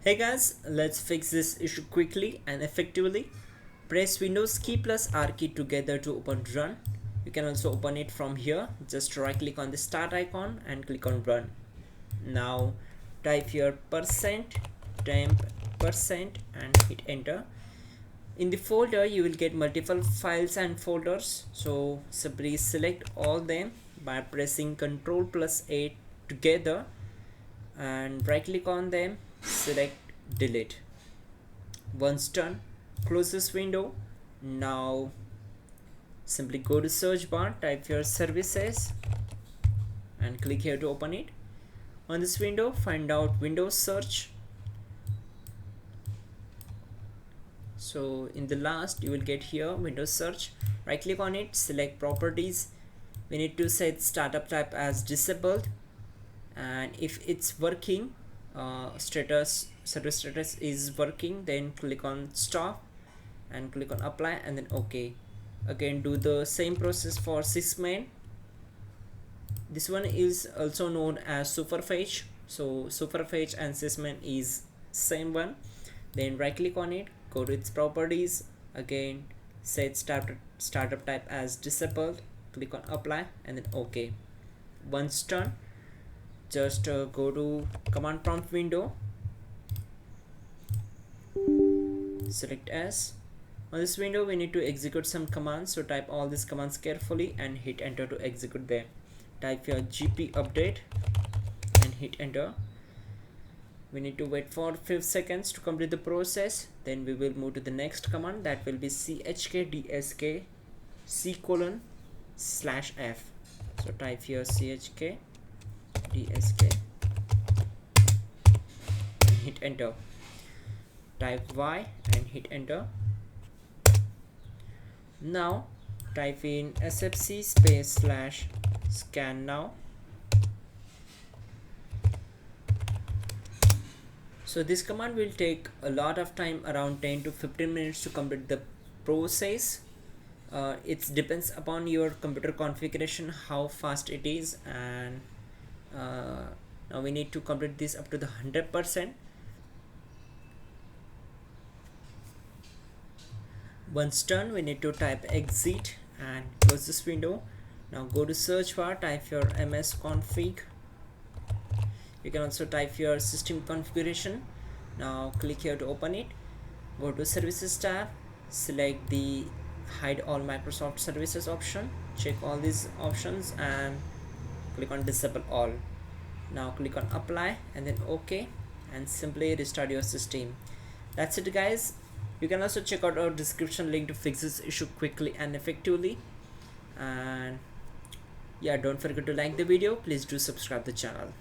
Hey guys, let's fix this issue quickly and effectively. Press Windows key plus R key together to open Run. You can also open it from here. Just right click on the start icon and click on Run. Now type your %temp percent and hit enter. In the folder you will get multiple files and folders, so simply select all them by pressing Ctrl plus A together and right click on them, select delete. Once done, close this window. Now simply go to search bar, type your services and click here to open it. On this window, find out Windows search. So in the last you will get here Windows search. Right click on it, select properties. We need to set startup type as disabled, and if it's working, service status is working, then click on stop and click on apply and then OK. Again do the same process for sysmain. This one is also known as superfetch, so superfetch and sysmain is same one. Then right click on it, go to its properties, again set startup type as disabled, click on apply and then OK. Once done, just go to command prompt window, select S. On this window we need to execute some commands, so type all these commands carefully and hit enter to execute them. Type your gp update and hit enter. We need to wait for 5 seconds to complete the process, then we will move to the next command, that will be chkdsk c:/f. So type here chkdsk and hit enter. Type y and hit enter. Now type in sfc /scan now. So this command will take a lot of time, around 10 to 15 minutes to complete the process. It depends upon your computer configuration how fast it is, and now we need to complete this up to the 100%. Once done, we need to type exit and close this window. Now go to search bar, type your msconfig. You can also type your system configuration. Now click here to open it. Go to services tab, select the hide all Microsoft services option, check all these options and click on disable all. Now click on apply and then OK, and simply restart your system. That's it guys. You can also check out our description link to fix this issue quickly and effectively. And yeah, don't forget to like the video. Please do subscribe the channel.